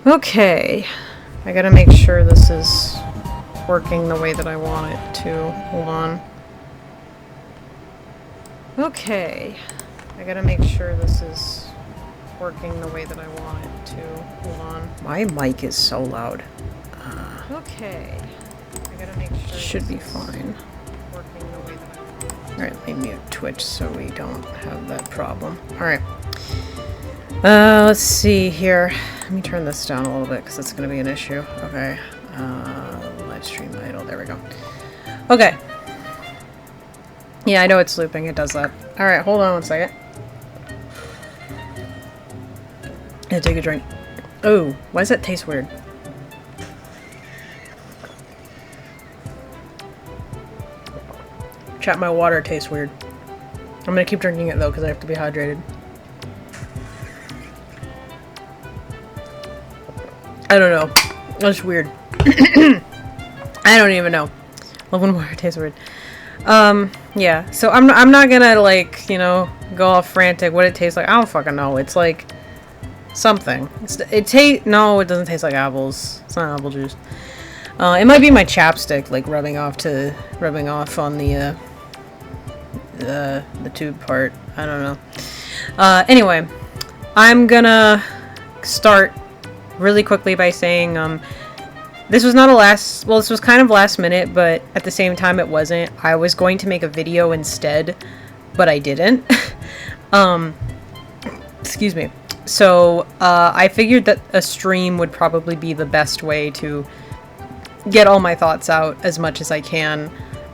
Okay, I gotta make sure this is working the way that I want it to. Hold on. Okay, I gotta make sure this is working the way that I want it to. Hold on. My mic is so loud. Okay, I gotta make sure. Should be fine. Working the way that I want it. Alright, let me mute Twitch so we don't have that problem. Alright. Let's see here. Let me turn this down a little bit because it's going to be an issue. Okay. Live stream idle. There we go. Okay. Yeah, I know it's looping. It does that. Alright, hold on one second. Yeah, take a drink. Oh, why does that taste weird? Chat, my water tastes weird. I'm going to keep drinking it though because I have to be hydrated. I don't know. That's weird. I don't even know. Love when water tastes weird. Yeah. So I'm not gonna like, you know, go all frantic. What it tastes like, I don't fucking know. It's like something. No, it doesn't taste like apples. It's not apple juice. It might be my chapstick like rubbing off on the tube part. I don't know. Anyway, I'm gonna start really quickly by saying this was this was kind of last minute, but at the same time it wasn't. I was going to make a video instead, but I didn't. Excuse me. So I figured that a stream would probably be the best way to get all my thoughts out as much as I can,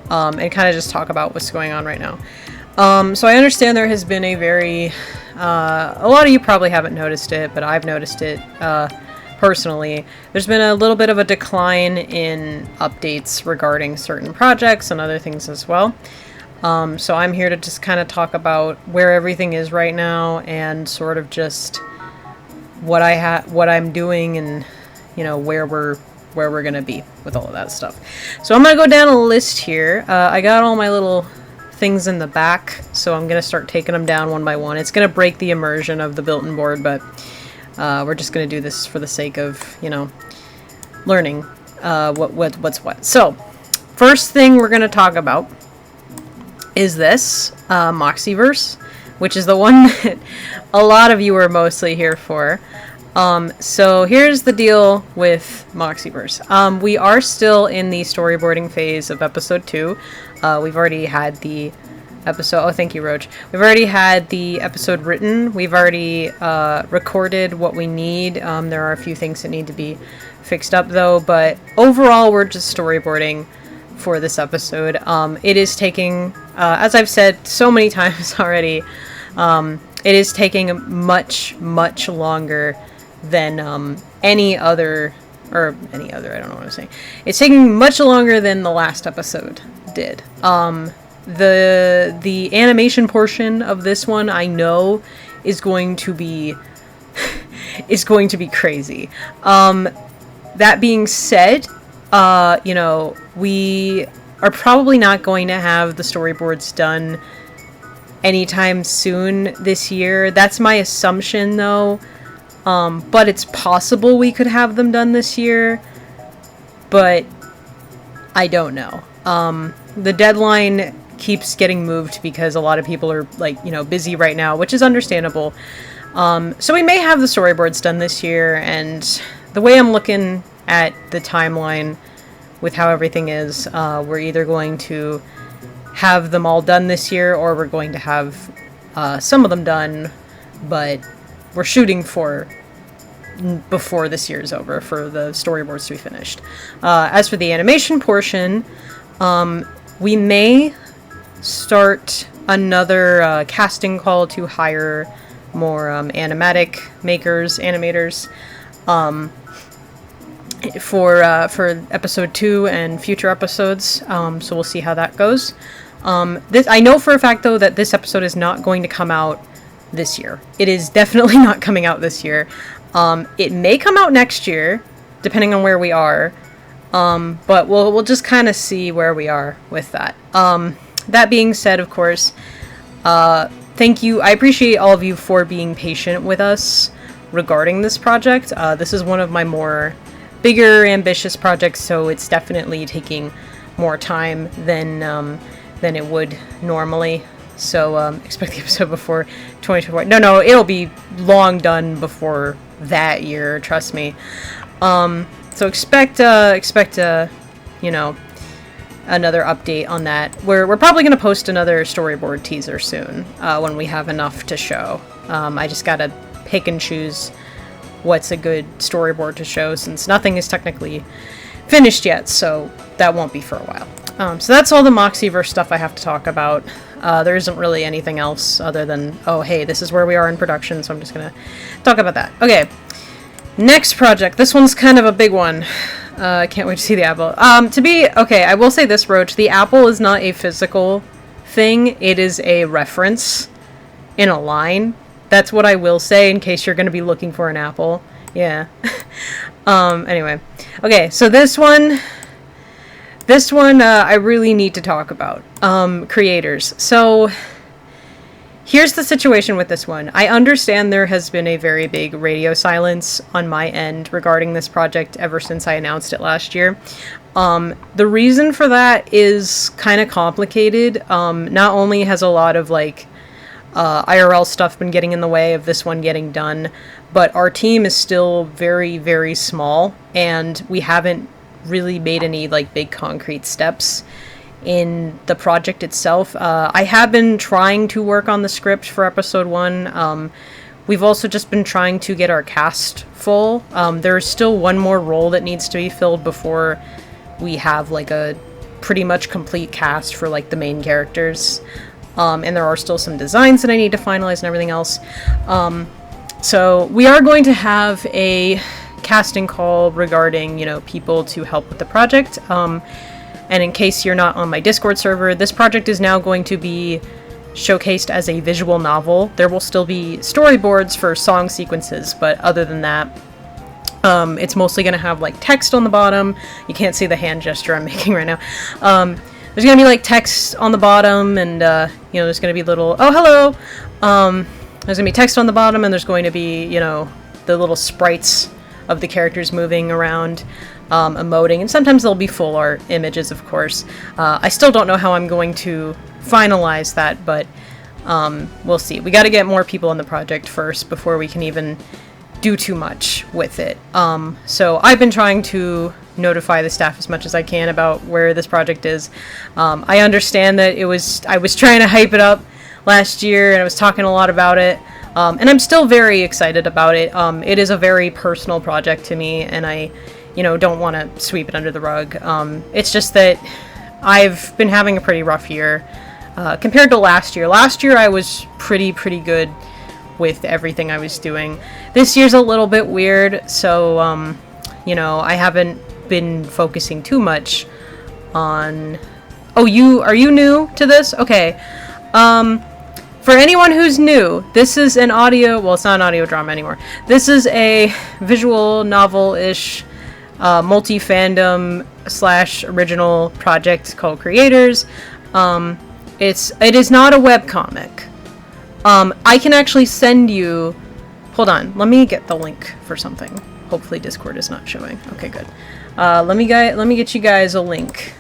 and kind of just talk about what's going on right now. So I understand there has been a lot of you probably haven't noticed it, but I've noticed it personally. There's been a little bit of a decline in updates regarding certain projects and other things as well. So I'm here to just kind of talk about where everything is right now and sort of just what I'm doing and, you know, where we're gonna be with all of that stuff. So I'm gonna go down a list here. I got all my little things in the back, so I'm gonna start taking them down one by one. It's gonna break the immersion of the built-in board, but we're just gonna do this for the sake of, you know, learning what's what. So first thing we're gonna talk about is this Moxieverse, which is the one that a lot of you are mostly here for. So here's the deal with Moxieverse. We are still in the storyboarding phase of episode 2. We've already had the episode. Oh, thank you, Roach. We've already had the episode written. We've already recorded what we need. There are a few things that need to be fixed up, though, but overall, we're just storyboarding for this episode. It is taking, as I've said so many times already, it is taking much, much longer than any other, I don't know what I'm saying. It's taking much longer than the last episode did. The animation portion of this one, I know, is going to be crazy. That being said, we are probably not going to have the storyboards done anytime soon this year. That's my assumption, though. But it's possible we could have them done this year, but I don't know. The deadline keeps getting moved because a lot of people are busy right now, which is understandable. So we may have the storyboards done this year, and the way I'm looking at the timeline with how everything is, we're either going to have them all done this year, or we're going to have some of them done, but we're shooting for before this year is over for the storyboards to be finished. As for the animation portion, we may start another casting call to hire more animators for episode 2 and future episodes. So we'll see how that goes. I know for a fact, though, that this episode is not going to come out this year. It is definitely not coming out this year. It may come out next year, depending on where we are. But we'll just kind of see where we are with that. That being said, of course, thank you. I appreciate all of you for being patient with us regarding this project. This is one of my more bigger, ambitious projects, so it's definitely taking more time than it would normally. So expect the episode before 2024. No, it'll be long done before that year. Trust me. So expect another update on that. We're probably going to post another storyboard teaser soon when we have enough to show. I just gotta pick and choose what's a good storyboard to show, since nothing is technically finished yet, so that won't be for a while. So that's all the Moxieverse stuff I have to talk about. There isn't really anything else other than, oh hey, this is where we are in production, so I'm just gonna talk about that. Okay, next project. This one's kind of a big one. I can't wait to see the apple. I will say this, Roach. The apple is not a physical thing. It is a reference in a line. That's what I will say in case you're going to be looking for an apple. Yeah. Anyway. Okay, so this one I really need to talk about. Creators. So here's the situation with this one. I understand there has been a very big radio silence on my end regarding this project ever since I announced it last year. The reason for that is kind of complicated. Not only has a lot of IRL stuff been getting in the way of this one getting done, but our team is still very, very small, and we haven't really made any big concrete steps in the project itself. I have been trying to work on the script for episode 1. We've also just been trying to get our cast full. There's still one more role that needs to be filled before we have a pretty much complete cast for the main characters. And there are still some designs that I need to finalize and everything else. So we are going to have a casting call regarding, people to help with the project. And in case you're not on my Discord server, this project is now going to be showcased as a visual novel. There will still be storyboards for song sequences, but other than that, it's mostly going to have text on the bottom. You can't see the hand gesture I'm making right now. There's going to be text on the bottom, and there's going to be little, oh hello. There's going to be text on the bottom, and there's going to be, the little sprites of the characters moving around, emoting, and sometimes there'll be full art images, of course. I still don't know how I'm going to finalize that, but we'll see. We got to get more people on the project first before we can even do too much with it. So I've been trying to notify the staff as much as I can about where this project is. I understand that I was trying to hype it up last year, and I was talking a lot about it. And I'm still very excited about it. It is a very personal project to me, and I, don't want to sweep it under the rug. It's just that I've been having a pretty rough year compared to last year. Last year I was pretty good with everything I was doing. This year's a little bit weird, so I haven't been focusing too much on... Oh, are you new to this? Okay. For anyone who's new, this is an audio... Well, it's not an audio drama anymore. This is a visual novel-ish multi-fandom / original project called Creators. It is not a webcomic. I can actually send you... Hold on, let me get the link for something. Hopefully Discord is not showing. Okay, good. Let me get you guys a link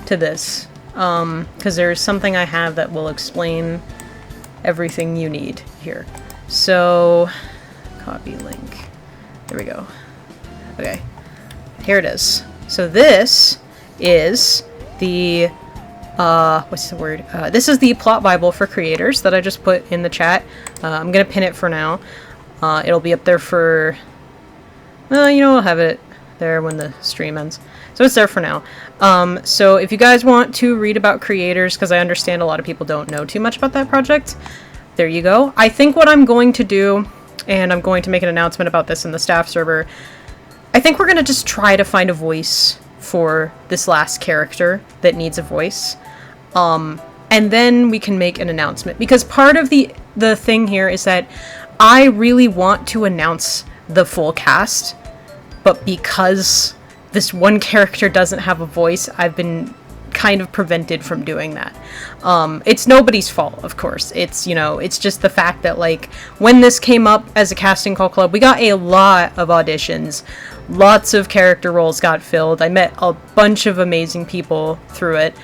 to this. Because there's something I have that will explain everything you need here. So, copy link. There we go. Okay, here it is. So this is the, what's the word? This is the plot bible for creators that I just put in the chat. I'm gonna pin it for now. It'll be up there for, I'll have it there when the stream ends. So it's there for now. So if you guys want to read about Creators, because I understand a lot of people don't know too much about that project, there you go. I think what I'm going to do, and I'm going to make an announcement about this in the staff server, I think we're going to just try to find a voice for this last character that needs a voice. And then we can make an announcement. Because part of the thing here is that I really want to announce the full cast, but because this one character doesn't have a voice, I've been kind of prevented from doing that. It's nobody's fault, of course. It's, it's just the fact that, like, when this came up as a casting call club, we got a lot of auditions. Lots of character roles got filled. I met a bunch of amazing people through it.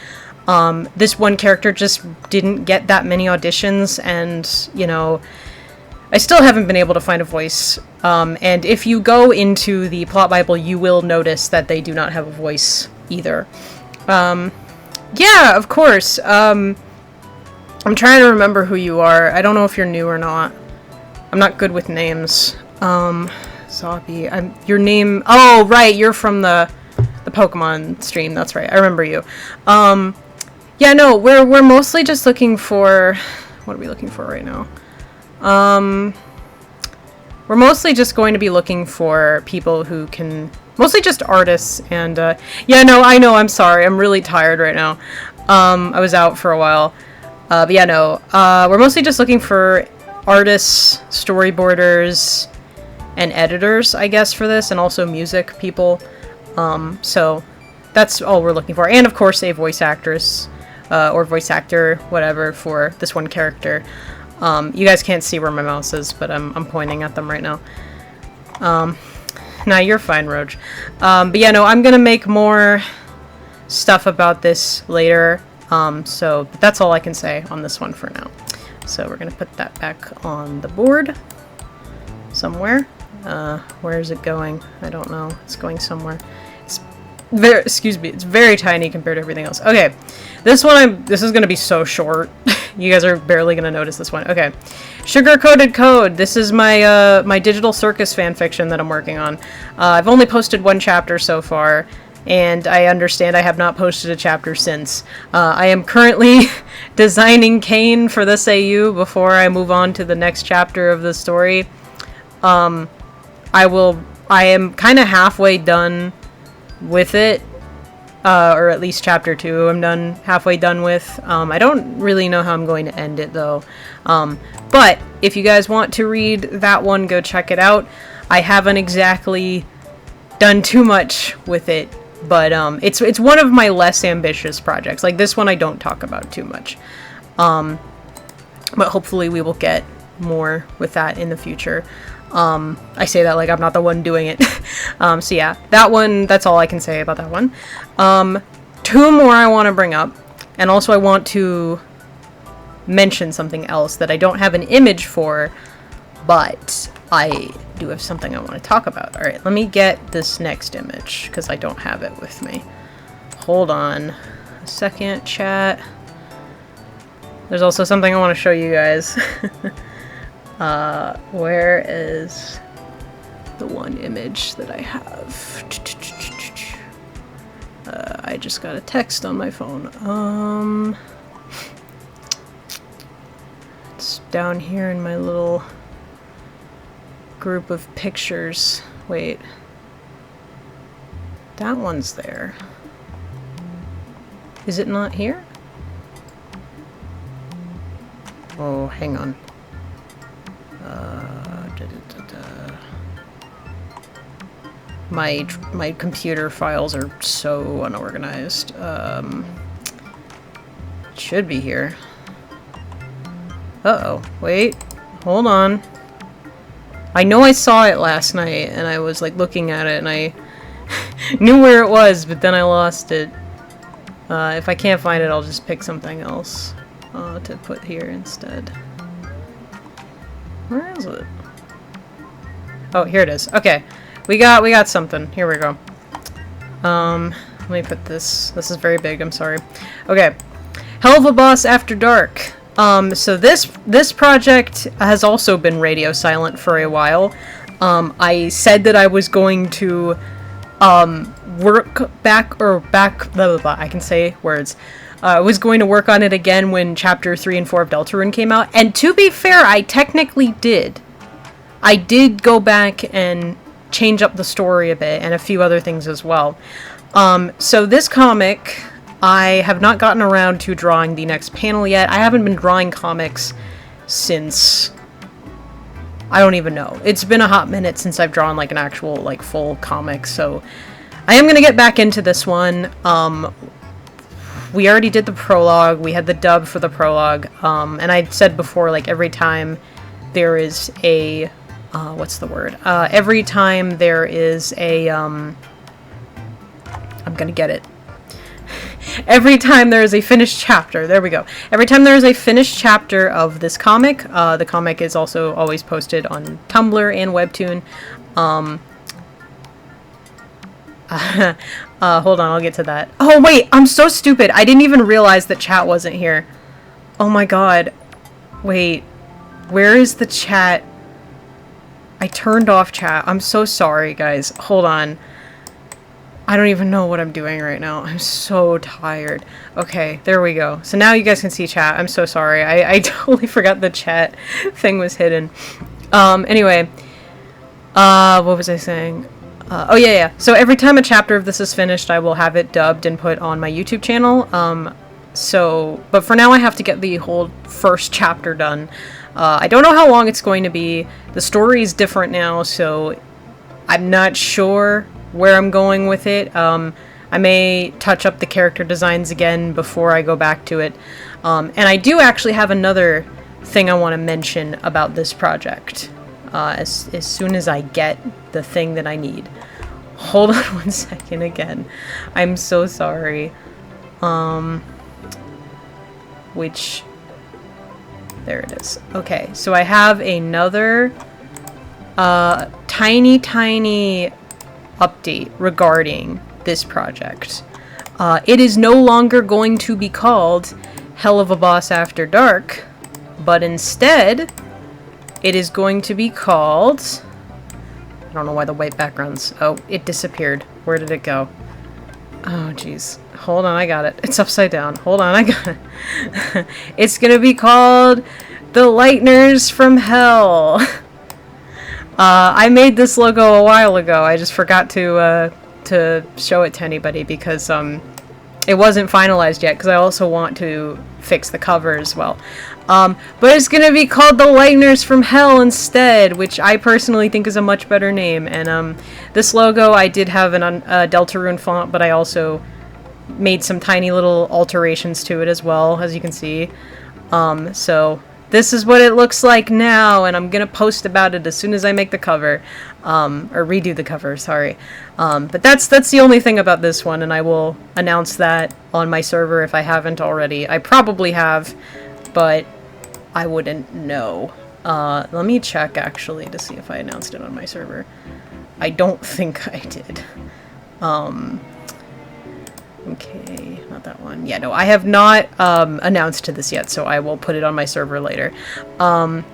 This one character just didn't get that many auditions, and, I still haven't been able to find a voice. And if you go into the plot bible, you will notice that they do not have a voice either. Yeah, of course. I'm trying to remember who you are. I don't know if you're new or not. I'm not good with names. Zombie. Your name... Oh, right, you're from the Pokemon stream. That's right. I remember you. Yeah, no, we're mostly just looking for... What are we looking for right now? We're mostly just going to be looking for people who can... Mostly just artists, and, yeah, no, I know, I'm sorry, I'm really tired right now. I was out for a while. But yeah, no, we're mostly just looking for artists, storyboarders, and editors, I guess, for this, and also music people. So that's all we're looking for. And, of course, a voice actress, or voice actor, whatever, for this one character. You guys can't see where my mouse is, but I'm pointing at them right now. Nah, you're fine, Roach. But yeah, no, I'm gonna make more stuff about this later. So that's all I can say on this one for now. So we're gonna put that back on the board somewhere. Where is it going? I don't know. It's going somewhere. It's very, excuse me, it's very tiny compared to everything else. Okay, this is gonna be so short. You guys are barely gonna notice this one. Okay, Sugar-Coated Code. This is my my Digital Circus fanfiction that I'm working on. I've only posted one chapter so far, and I understand I have not posted a chapter since. I am currently designing Kane for this AU before I move on to the next chapter of the story. I am kind of halfway done with it. Or at least chapter 2 I'm halfway done with. I don't really know how I'm going to end it though. But if you guys want to read that one, go check it out. I haven't exactly done too much with it, but it's one of my less ambitious projects. Like this one I don't talk about too much. But hopefully we will get more with that in the future. I say that like I'm not the one doing it. So yeah, that one, that's all I can say about that one. Two more I want to bring up, and also I want to mention something else that I don't have an image for, but do have something I want to talk about. Alright, let me get this next image, because I don't have it with me. Hold on a second, chat. There's also something I want to show you guys. Where is the one image that I have? I just got a text on my phone. It's down here in my little group of pictures. Wait. That one's there. Is it not here? Oh, hang on. My computer files are so unorganized. It should be here. Uh-oh. Wait. Hold on. I know I saw it last night, and I was, like, looking at it, and I knew where it was, but then I lost it. If I can't find it, I'll just pick something else to put here instead. Where is it? Oh, here it is. Okay. We got something. Here we go. Let me put this. This is very big, I'm sorry. Okay. Helluva Boss After Dark. So this project has also been radio silent for a while. I said that I was going to work back blah, blah, blah, I can say words. I was going to work on it again when Chapter 3 and 4 of Deltarune came out, and to be fair, I technically did. I did go back and change up the story a bit, and a few other things as well. So this comic, I have not gotten around to drawing the next panel yet. I haven't been drawing comics since... I don't even know. It's been a hot minute since I've drawn, like, an actual, like, full comic, so... I am gonna get back into this one. We already did the prologue, we had the dub for the prologue, and I said before, like, every time there is a... what's the word? Every time there is a, I'm gonna get it. Every time there is a finished chapter, there we go. Every time there is a finished chapter of this comic, the comic is also always posted on Tumblr and Webtoon. Hold on, I'll get to that. Oh wait, I'm so stupid. I didn't even realize that chat wasn't here. Oh my god. Wait, where is the chat? I turned off chat. I'm so sorry, guys. Hold on. I don't even know what I'm doing right now. I'm so tired. Okay, there we go. So now you guys can see chat. I'm so sorry. I totally forgot the chat thing was hidden. Anyway. What was I saying? Oh yeah. So every time a chapter of this is finished, I will have it dubbed and put on my YouTube channel. But for now I have to get the whole first chapter done. I don't know how long it's going to be. The story is different now, so I'm not sure where I'm going with it. I may touch up the character designs again before I go back to it. And I do actually have another thing I want to mention about this project. As soon as I get the thing that I need. Hold on one second again. I'm so sorry. Which... There it is. Okay, so I have another tiny update regarding this project. It is no longer going to be called Helluva Boss After Dark, but instead it is going to be called... I don't know why the white background's... Oh, it disappeared. Where did it go? Oh, jeez. Hold on, I got it. It's upside down. Hold on, I got it. It's gonna be called The Lightners from Hell. I made this logo a while ago. I just forgot to show it to anybody because it wasn't finalized yet, because I also want to fix the cover as well. But it's gonna be called The Lightners from Hell instead, which I personally think is a much better name. And this logo, I did have a Deltarune font, but I also made some tiny little alterations to it as well, as you can see. So this is what it looks like now, and I'm gonna post about it as soon as I make the cover. Or redo the cover, sorry. But that's the only thing about this one, and I will announce that on my server if I haven't already. I probably have, but I wouldn't know. Let me check, actually, to see if I announced it on my server. I don't think I did. Okay, not that one. Yeah, no, I have not announced to this yet, so I will put it on my server later. And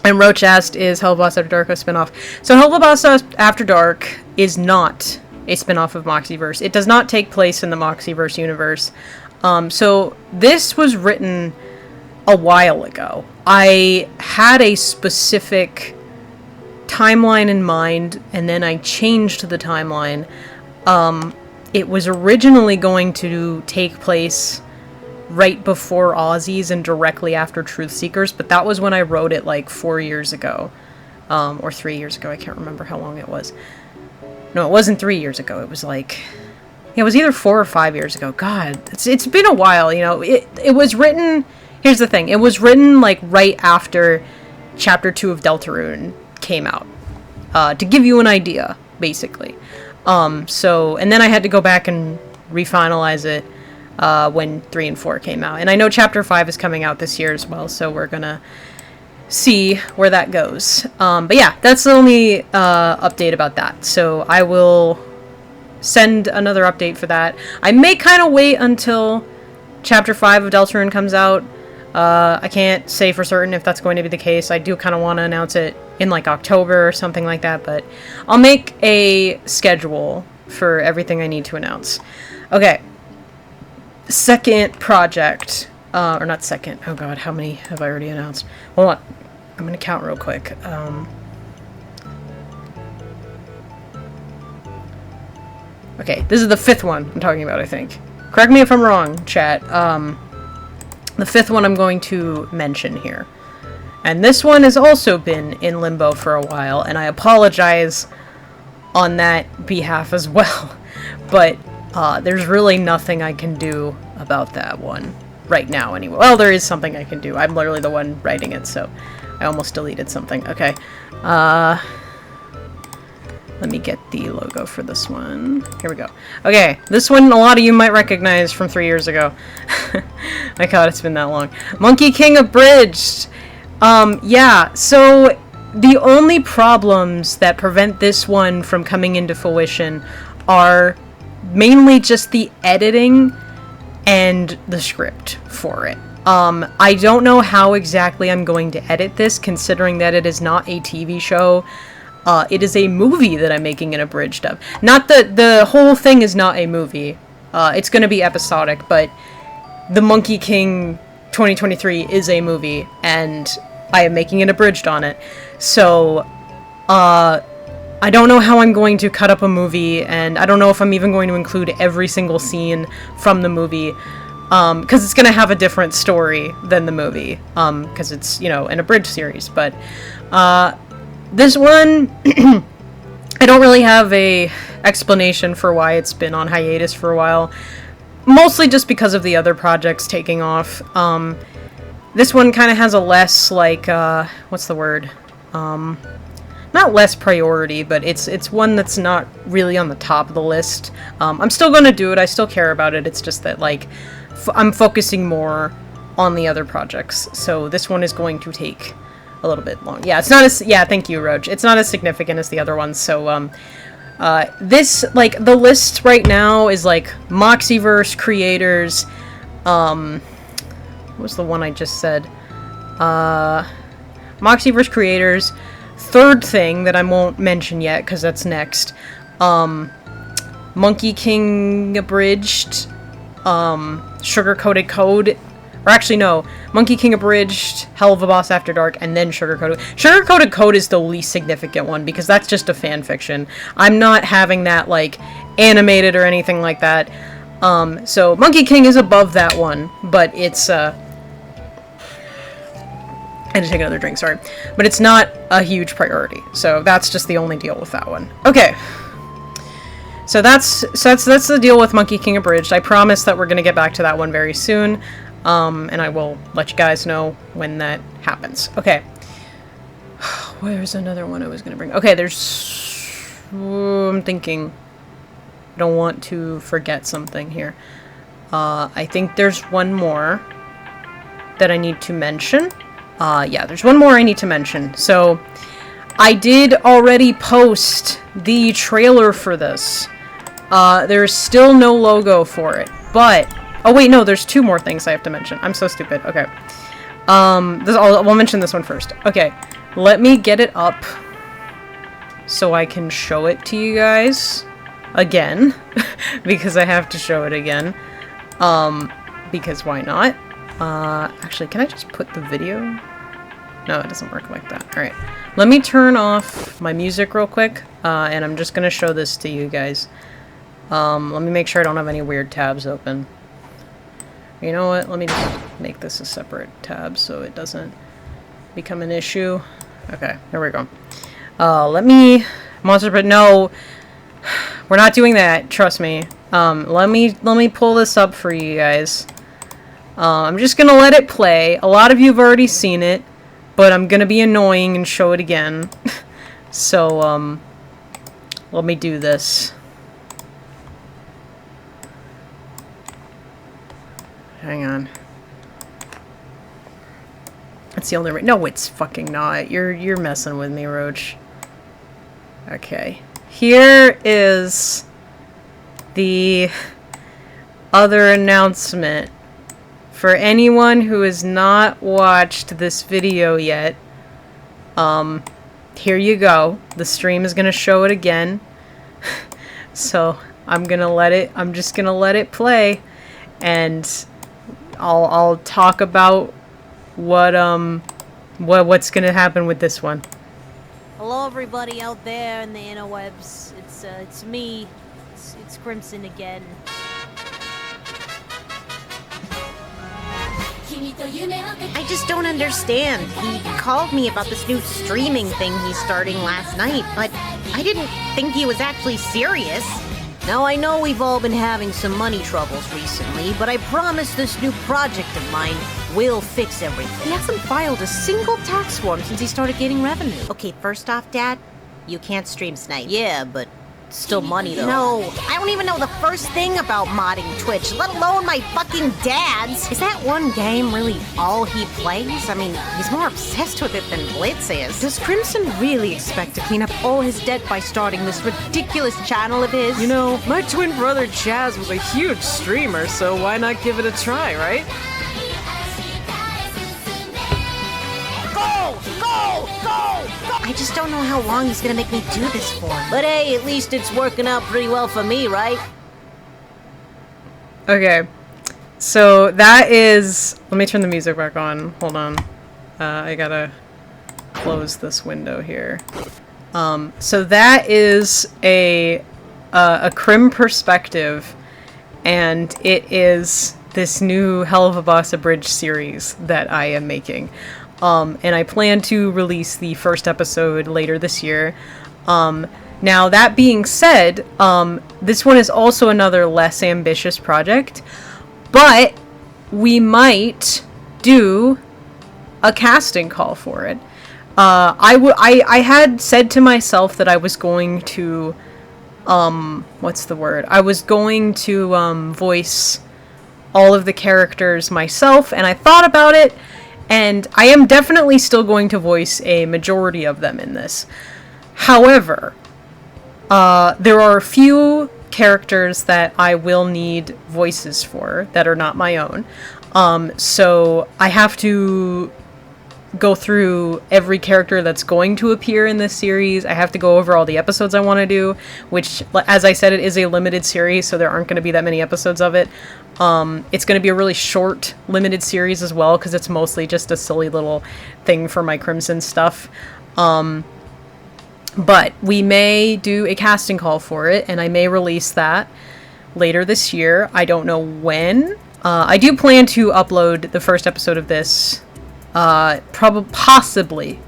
Roach asked, is Hell of a Boss After Dark a spinoff? So Hell of a Boss After Dark is not a spinoff of Moxieverse. It does not take place in the Moxieverse universe. So this was written a while ago. I had a specific timeline in mind, and then I changed the timeline. It was originally going to take place right before Aussies and directly after Truth Seekers, but that was when I wrote it like 4 years ago. Or 3 years ago, I can't remember how long it was. No, it wasn't 3 years ago, it was like... Yeah, it was either 4 or 5 years ago. God, it's been a while, you know. It was written... Here's the thing, it was written like right after Chapter 2 of Deltarune came out. To give you an idea, basically. So, and then I had to go back and refinalize it when 3 and 4 came out. And I know Chapter 5 is coming out this year as well, so we're gonna see where that goes. But yeah, that's the only update about that. So I will send another update for that. I may kind of wait until Chapter 5 of Deltarune comes out. I can't say for certain if that's going to be the case. I do kind of want to announce it in like October or something like that, but I'll make a schedule for everything I need to announce. Okay. Second project. Or not second. Oh god, how many have I already announced? Hold on. I'm going to count real quick. Okay, this is the 5th one I'm talking about, I think. Correct me if I'm wrong, chat. The 5th one I'm going to mention here. And this one has also been in limbo for a while, and I apologize on that behalf as well. But there's really nothing I can do about that one right now anyway. Well, there is something I can do. I'm literally the one writing it, so I almost deleted something. Okay. Let me get the logo for this one. Here we go. Okay, this one a lot of you might recognize from 3 years ago. My god, it's been that long. Monkey King Abridged! Yeah, so the only problems that prevent this one from coming into fruition are mainly just the editing and the script for it. I don't know how exactly I'm going to edit this, considering that it is not a TV show. It is a movie that I'm making an abridged of. Not that the whole thing is not a movie. It's going to be episodic, but The Monkey King 2023 is a movie, and I am making an abridged on it. So, I don't know how I'm going to cut up a movie, and I don't know if I'm even going to include every single scene from the movie, because it's going to have a different story than the movie, because it's, you know, an abridged series. But, this one, I don't really have a explanation for why it's been on hiatus for a while. Mostly just because of the other projects taking off. This one kind of has a less, like, what's the word? Not less priority, but it's one that's not really on the top of the list. I'm still gonna do it, I still care about it, it's just that, like, I'm focusing more on the other projects. So this one is going to take a little bit long. Yeah, it's not as... Yeah, thank you, Roach. It's not as significant as the other ones, so, this, like, the list right now is, like, Moxieverse creators, what was the one I just said? Moxieverse creators, third thing that I won't mention yet, because that's next, Monkey King Abridged, Sugar-Coated Code, or actually, no. Monkey King Abridged, Hell of a Boss After Dark, and then Sugar-Coated. Sugar-Coated Code is the least significant one, because that's just a fan fiction. I'm not having that, like, animated or anything like that. So Monkey King is above that one, but it's, I had to take another drink, sorry. But it's not a huge priority, so that's just the only deal with that one. Okay. So that's the deal with Monkey King Abridged. I promise that we're gonna get back to that one very soon. And I will let you guys know when that happens. Okay. Where's another one I was going to bring? Okay, there's... I'm thinking. I don't want to forget something here. I think there's one more that I need to mention. Yeah, there's one more I need to mention. So, I did already post the trailer for this. There's still no logo for it, but... Oh wait, no, there's 2 more things I have to mention. I'm so stupid. Okay. We'll mention this one first. Okay, let me get it up so I can show it to you guys again, because I have to show it again. Because why not? Actually, can I just put the video? No, it doesn't work like that. Alright. Let me turn off my music real quick, and I'm just gonna show this to you guys. Let me make sure I don't have any weird tabs open. You know what? Let me just make this a separate tab so it doesn't become an issue. Okay, there we go. Let me... Monster, but no, we're not doing that, trust me. Let me pull this up for you guys. I'm just gonna let it play. A lot of you have already seen it, but I'm gonna be annoying and show it again. So, let me do this. Hang on. That's the only way. No, it's fucking not. You're messing with me, Roach. Okay. Here is the other announcement. For anyone who has not watched this video yet, here you go. The stream is gonna show it again. So I'm just gonna let it play, and I'll talk about what's gonna happen with this one. Hello, everybody out there in the interwebs. It's me. It's Crimson again. I just don't understand. He called me about this new streaming thing he's starting last night, but I didn't think he was actually serious. Now, I know we've all been having some money troubles recently, but I promise this new project of mine will fix everything. He hasn't filed a single tax form since he started getting revenue. Okay, first off, Dad, you can't stream Snipe. Yeah, but still money, though. No, I don't even know the first thing about modding Twitch, let alone my fucking dad's. Is that one game really all he plays? I mean, he's more obsessed with it than Blitz is. Does Crimson really expect to clean up all his debt by starting this ridiculous channel of his? You know, my twin brother Chaz was a huge streamer, so why not give it a try, right? I just don't know how long he's gonna make me do this for. But hey, at least it's working out pretty well for me, right? Okay. So that is... Let me turn the music back on. Hold on. I gotta close this window here. So that is a Crim perspective, and it is this new Hell of a Boss Abridged series that I am making. And I plan to release the first episode later this year. Now, that being said, this one is also another less ambitious project, but we might do a casting call for it. I had said to myself that I was going to, what's the word? I was going to, voice all of the characters myself, and I thought about it, and I am definitely still going to voice a majority of them in this. However, there are a few characters that I will need voices for that are not my own. So I have to go through every character that's going to appear in this series. I have to go over all the episodes I want to do, which, as I said, it is a limited series, so there aren't going to be that many episodes of it. It's going to be a really short, limited series as well, because it's mostly just a silly little thing for my Crimson stuff. But we may do a casting call for it, and I may release that later this year. I don't know when. I do plan to upload the first episode of this, possibly.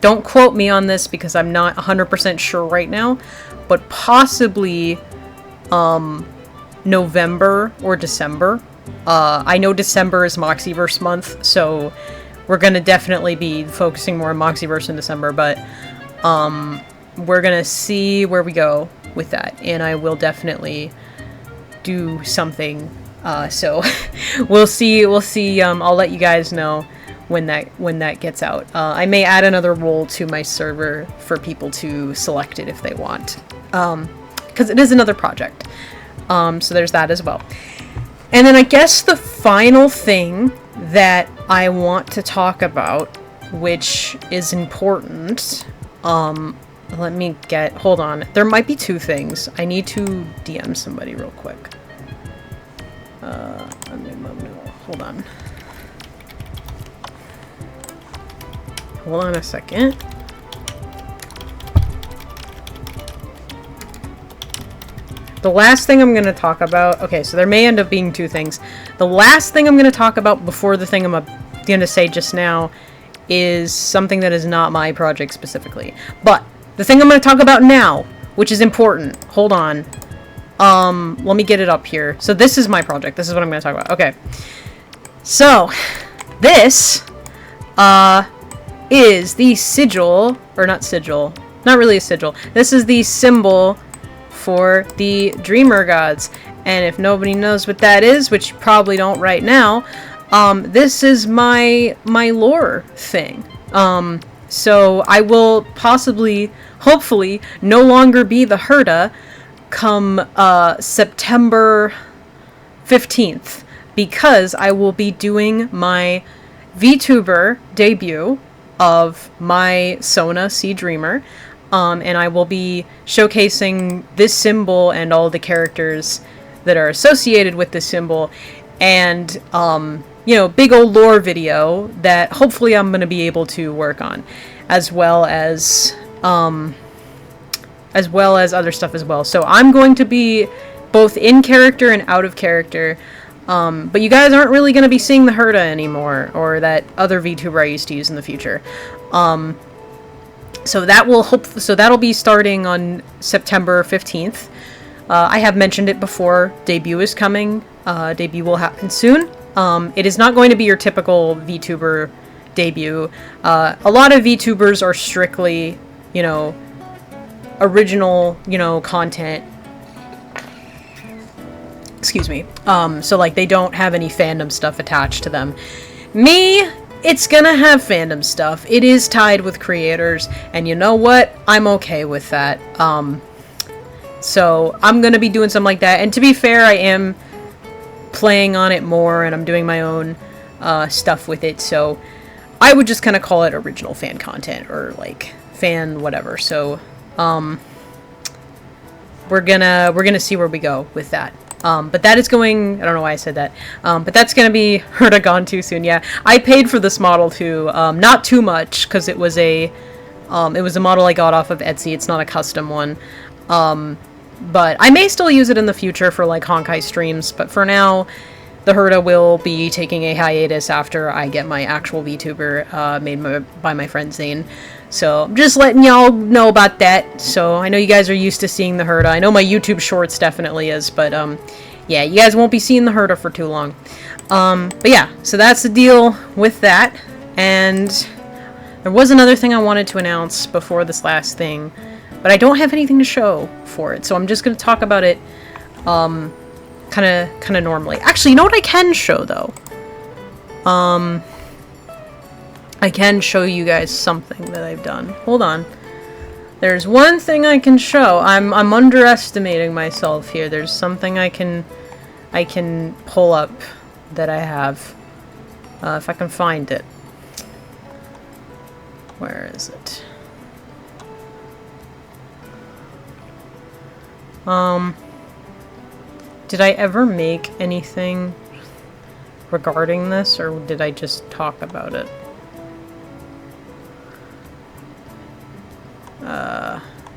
Don't quote me on this because I'm not 100% sure right now, but possibly, November or December. I know December is Moxieverse month, so we're gonna definitely be focusing more on Moxieverse in December, but we're gonna see where we go with that, and I will definitely do something, so we'll see, I'll let you guys know when that gets out. I may add another role to my server for people to select it if they want, because it is another project. So there's that as well. And then I guess the final thing that I want to talk about, which is important, hold on. There might be two things. I need to DM somebody real quick. Hold on. Hold on a second. The last thing I'm going to talk about... Okay, so there may end up being two things. The last thing I'm going to talk about before the thing I'm going to say just now is something that is not my project specifically. But the thing I'm going to talk about now, which is important... Hold on. Let me get it up here. So this is my project. This is what I'm going to talk about. Okay. So, this is the sigil... Or not sigil. Not really a sigil. This is the symbol for the Dreamer Gods. And if nobody knows what that is, which you probably don't right now, this is my lore thing. So I will possibly, hopefully, no longer be the Herda come September 15th, because I will be doing my VTuber debut of my Sona Sea Dreamer. And I will be showcasing this symbol and all the characters that are associated with this symbol, and you know, big old lore video that hopefully I'm going to be able to work on, as well as other stuff as well. So I'm going to be both in character and out of character, but you guys aren't really going to be seeing the Herda anymore, or that other VTuber I used to use in the future. So that'll be starting on September 15th. I have mentioned it before. Debut is coming. Debut will happen soon. It is not going to be your typical VTuber debut. A lot of VTubers are strictly, you know, original, you know, content. Excuse me. So like they don't have any fandom stuff attached to them. Me, it's gonna have fandom stuff. It is tied with creators, and you know what? I'm okay with that. So I'm gonna be doing something like that. And to be fair, I am playing on it more, and I'm doing my own stuff with it. So I would just kind of call it original fan content, or like fan whatever. So we're gonna see where we go with that. But that is going... I don't know why I said that. But that's going to be Herda gone too soon, yeah. I paid for this model too. Not too much, because it was a model I got off of Etsy. It's not a custom one. But I may still use it in the future for like Honkai streams. But for now, the Herda will be taking a hiatus after I get my actual VTuber made by my friend Zane. So I'm just letting y'all know about that. So I know you guys are used to seeing the Herda. I know my YouTube shorts definitely is, but yeah, you guys won't be seeing the Herda for too long. But yeah, so that's the deal with that. And there was another thing I wanted to announce before this last thing, but I don't have anything to show for it, so I'm just going to talk about it kind of normally. Actually, you know what I can show though? I can show you guys something that I've done. Hold on. There's one thing I can show. I'm underestimating myself here. There's something I can pull up that I have. If I can find it. Where is it? Did I ever make anything regarding this, or did I just talk about it?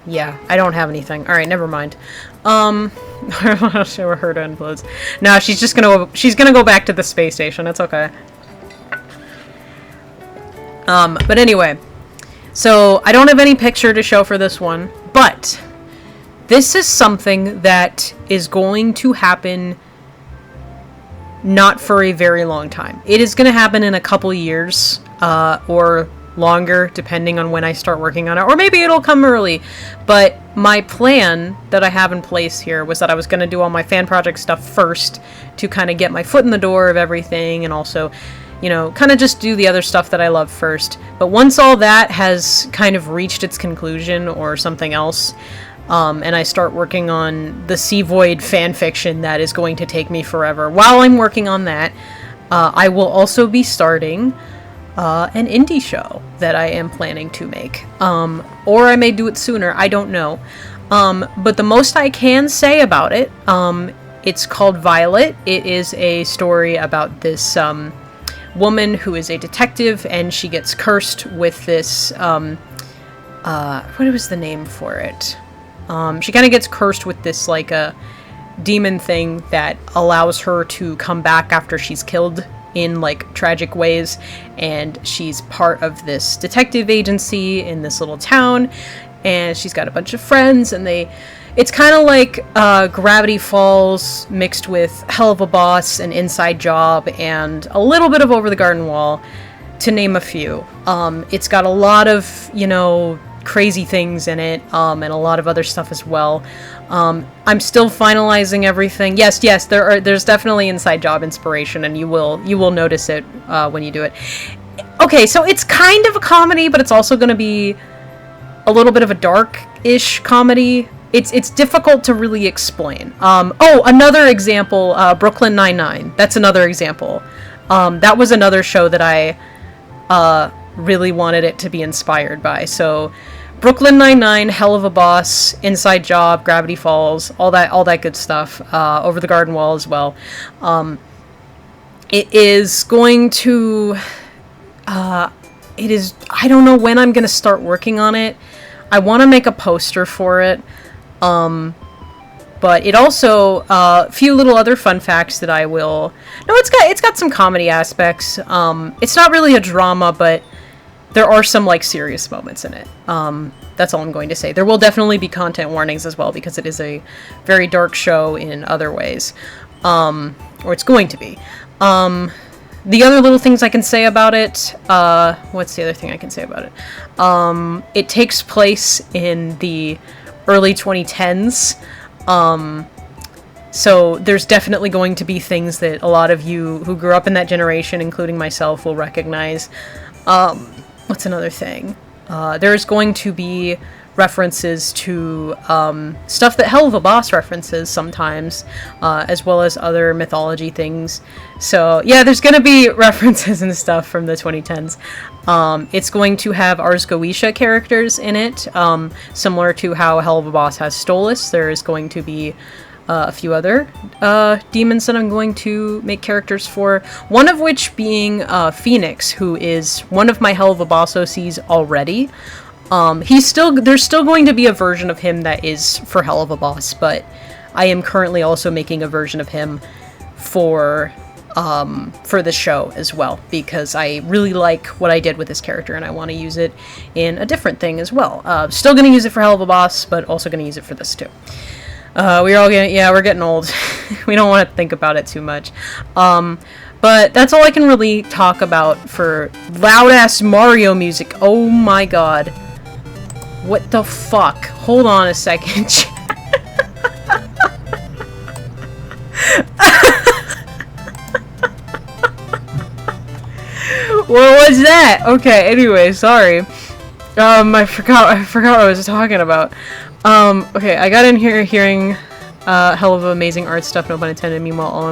Yeah, I don't have anything. Alright, never mind. I want to show her Herda implodes. No, she's gonna go back to the space station. It's okay. But anyway. So, I don't have any picture to show for this one, but this is something that is going to happen not for a very long time. It is going to happen in a couple years, or longer, depending on when I start working on it, or maybe it'll come early. But my plan that I have in place here was that I was going to do all my fan project stuff first to kind of get my foot in the door of everything, and also, you know, kind of just do the other stuff that I love first. But once all that has kind of reached its conclusion or something else, and I start working on the Sea Void fan fiction that is going to take me forever. While I'm working on that, I will also be starting an indie show that I am planning to make. Or I may do it sooner, I don't know. But the most I can say about it, it's called Violet. It is a story about this woman who is a detective, and she gets cursed with this, what was the name for it? She kind of gets cursed with this, like, a demon thing that allows her to come back after she's killed in, like, tragic ways, and she's part of this detective agency in this little town, and she's got a bunch of friends, and it's kind of like Gravity Falls mixed with Hell of a Boss, and Inside Job, and a little bit of Over the Garden Wall, to name a few. It's got a lot of, you know, crazy things in it, and a lot of other stuff as well. I'm still finalizing everything. Yes, there's definitely Inside Job inspiration, and you will notice it when you do it. Okay, so it's kind of a comedy, but it's also going to be a little bit of a dark-ish comedy. It's difficult to really explain. Another example, Brooklyn Nine-Nine. That's another example. That was another show that I really wanted it to be inspired by. So Brooklyn Nine-Nine, Hell of a Boss, Inside Job, Gravity Falls, all that good stuff. Over the Garden Wall as well. It is going to... I don't know when I'm going to start working on it. I want to make a poster for it. But it also, a few little other fun facts that I will... No, it's got some comedy aspects. It's not really a drama, but there are some, like, serious moments in it. That's all I'm going to say. There will definitely be content warnings as well, because it is a very dark show in other ways. Or it's going to be. The other little things I can say about it, what's the other thing I can say about it? It takes place in the early 2010s, so there's definitely going to be things that a lot of you who grew up in that generation, including myself, will recognize. What's another thing? There's going to be references to stuff that Hell of a Boss references sometimes, as well as other mythology things. So yeah, there's going to be references and stuff from the 2010s. It's going to have Ars Goetia characters in it, similar to how Hell of a Boss has Stolas. There is going to be a few other demons that I'm going to make characters for, one of which being Phoenix, who is one of my Hell of a Boss OCs already. There's still going to be a version of him that is for Hell of a Boss, but I am currently also making a version of him for the show as well, because I really like what I did with this character, and I want to use it in a different thing as well. Still going to use it for Hell of a Boss, but also going to use it for this too. We're getting old. We don't want to think about it too much. But that's all I can really talk about for loud-ass Mario music. Oh my god. What the fuck? Hold on a second. What was that? Okay, anyway, sorry. I forgot what I was talking about. Okay, I got in here hearing hell of amazing art stuff, no pun intended. Meanwhile, all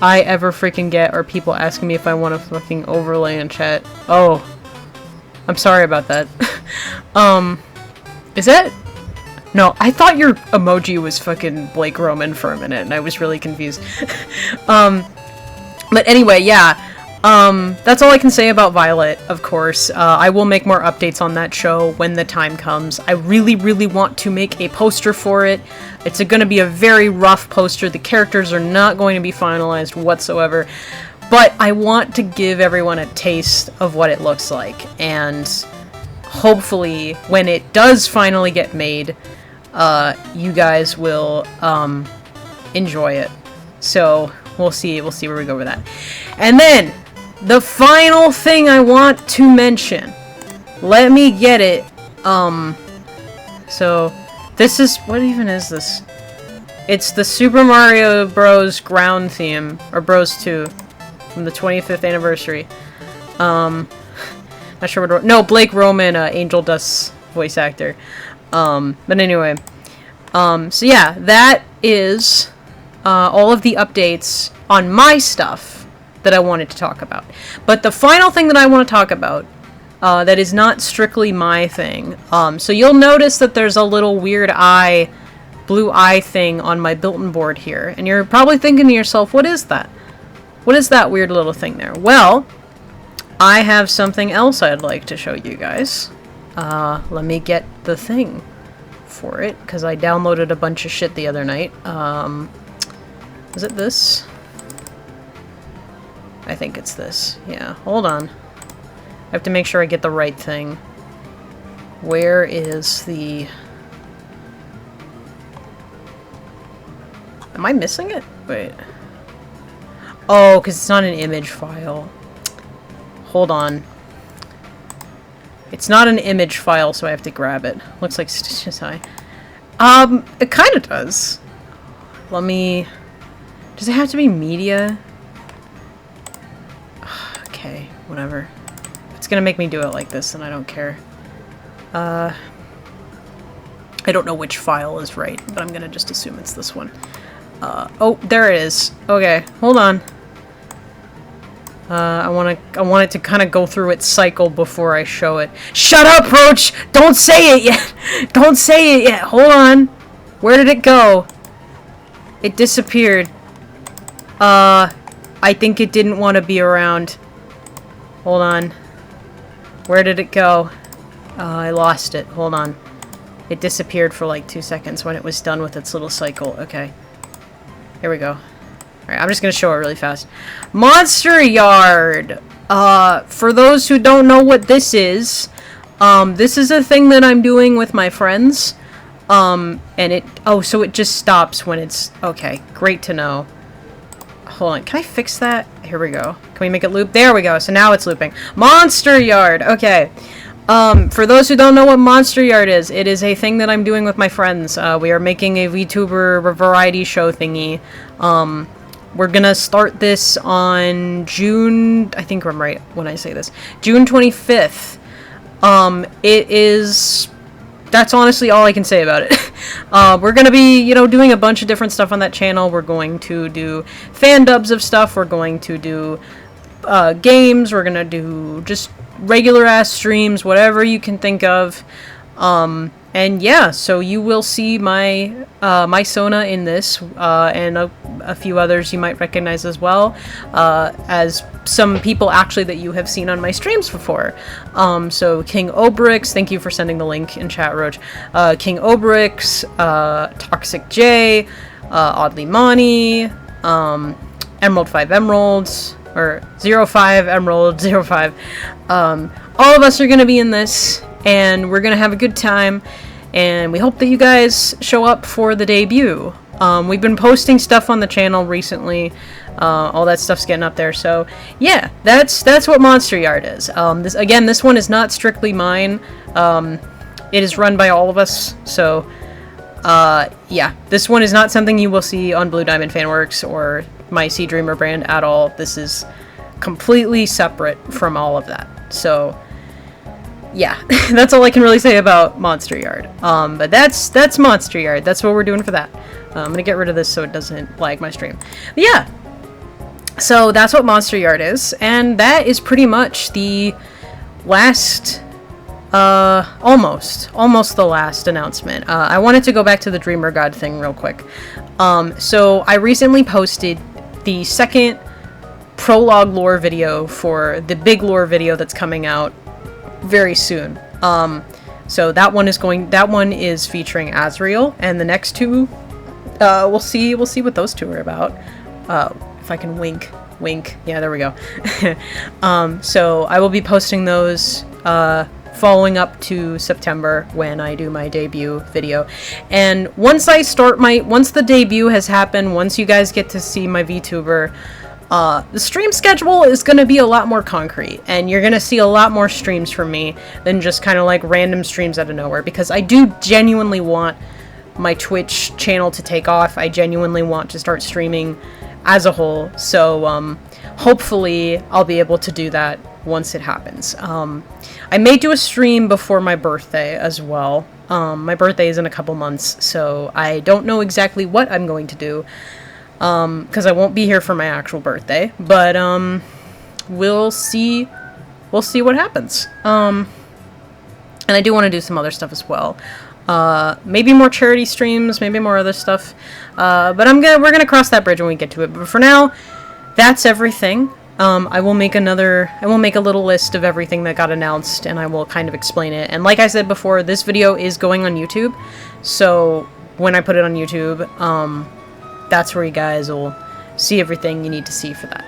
I ever freaking get are people asking me if I want a fucking overlay in chat. Oh, I'm sorry about that. Is that? No, I thought your emoji was fucking Blake Roman for a minute, and I was really confused. But anyway, yeah. That's all I can say about Violet, of course. I will make more updates on that show when the time comes. I really, really want to make a poster for it. It's going to be a very rough poster. The characters are not going to be finalized whatsoever. But I want to give everyone a taste of what it looks like. And hopefully, when it does finally get made, you guys will enjoy it. So, we'll see where we go with that. And then, the final thing I want to mention. Let me get it. So, this is... What even is this? It's the Super Mario Bros. Ground theme, or Bros 2, from the 25th anniversary. Not sure what... No, Blake Roman, Angel Dust's voice actor. But anyway. So yeah, that is all of the updates on my stuff that I wanted to talk about. But the final thing that I want to talk about, that is not strictly my thing. So you'll notice that there's a little weird eye, blue eye thing on my Built-in board here. And you're probably thinking to yourself, what is that? What is that weird little thing there? Well, I have something else I'd like to show you guys. Let me get the thing for it, because I downloaded a bunch of shit the other night. Is it this? I think it's this. Yeah, hold on. I have to make sure I get the right thing. Where is the... Am I missing it? Wait. Oh, because it's not an image file. Hold on. It's not an image file, so I have to grab it. Looks like Stitch's Eye. It kind of does. Let me... Does it have to be media? Okay, whatever. If it's gonna make me do it like this, then I don't care. I don't know which file is right, but I'm gonna just assume it's this one. Oh, there it is. Okay, hold on. I want it to kind of go through its cycle before I show it. Shut up, Roach! Don't say it yet! Don't say it yet! Hold on! Where did it go? It disappeared. I think it didn't want to be around. Hold on. Where did it go? I lost it. Hold on. It disappeared for like 2 seconds when it was done with its little cycle. Okay. Here we go. Alright, I'm just gonna show it really fast. Monster Yard! For those who don't know what this is a thing that I'm doing with my friends. And it... Oh, so it just stops when it's... Okay, great to know. Hold on, can I fix that? Here we go. Can we make it loop? There we go, so now it's looping. Monster Yard! Okay. For those who don't know what Monster Yard is, it is a thing that I'm doing with my friends. We are making a VTuber variety show thingy. We're gonna start this on June... I think I'm right when I say this. June 25th. It is... That's honestly all I can say about it. We're gonna be, you know, doing a bunch of different stuff on that channel. We're going to do fan dubs of stuff. We're going to do games. We're gonna do just regular ass streams, whatever you can think of. And yeah, so you will see my my Sona in this, and a few others you might recognize as well, as some people actually that you have seen on my streams before. So King Obrix, thank you for sending the link in chat, Roach. King Obrix, Toxic J, Oddly Mani, Emerald 5 Emeralds, or 05 Emerald 05. All of us are going to be in this, and we're going to have a good time, and we hope that you guys show up for the debut. We've been posting stuff on the channel recently. All that stuff's getting up there, so yeah, that's what Monster Yard is. This one is not strictly mine. It is run by all of us, so yeah, this one is not something you will see on Blue Diamond Fanworks or my Sea Dreamer brand at all. This is completely separate from all of that, so yeah, that's all I can really say about Monster Yard. But that's Monster Yard. That's what we're doing for that. I'm gonna get rid of this so it doesn't lag my stream. But yeah, so that's what Monster Yard is, and that is pretty much the last, almost the last announcement. I wanted to go back to the Dreamer God thing real quick. So I recently posted the second prologue lore video for the big lore video that's coming out very soon. So that one is featuring Azrael, and the next two, we'll see what those two are about. If I can wink. Yeah, there we go. So I will be posting those following up to September when I do my debut video. And once the debut has happened, once you guys get to see my VTuber, the stream schedule is going to be a lot more concrete, and you're going to see a lot more streams from me than just kind of like random streams out of nowhere, because I do genuinely want my Twitch channel to take off. I genuinely want to start streaming as a whole, so hopefully I'll be able to do that once it happens. I may do a stream before my birthday as well. My birthday is in a couple months, so I don't know exactly what I'm going to do, because I won't be here for my actual birthday, but we'll see what happens. And I do want to do some other stuff as well. Maybe more charity streams, maybe more other stuff. But we're gonna cross that bridge when we get to it. But for now, that's everything. I will make a little list of everything that got announced, and I will kind of explain it. And like I said before, this video is going on YouTube, so when I put it on YouTube, that's where you guys will see everything you need to see for that.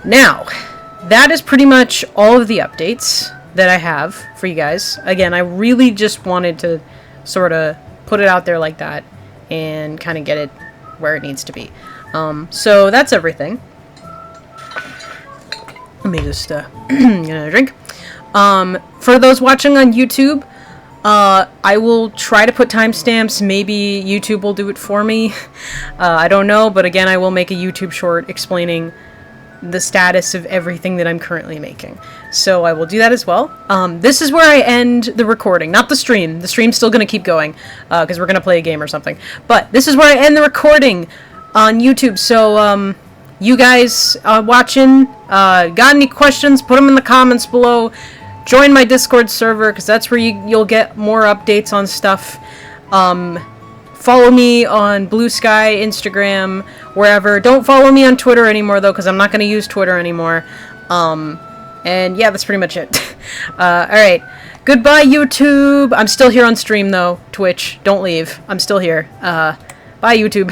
Now, that is pretty much all of the updates that I have for you guys. Again, I really just wanted to sort of put it out there like that and kind of get it where it needs to be. So that's everything. Let me just get a drink. For those watching on YouTube, I will try to put timestamps. Maybe YouTube will do it for me. I don't know, but again, I will make a YouTube short explaining the status of everything that I'm currently making. So I will do that as well. This is where I end the recording, not the stream. The stream's still going to keep going, because we're going to play a game or something. But this is where I end the recording on YouTube. So, you guys watching, got any questions, put them in the comments below. Join my Discord server, because that's where you'll get more updates on stuff. Follow me on Blue Sky, Instagram, wherever. Don't follow me on Twitter anymore, though, because I'm not going to use Twitter anymore. And yeah, that's pretty much it. Alright. Goodbye, YouTube. I'm still here on stream, though. Twitch. Don't leave. I'm still here. Bye, YouTube.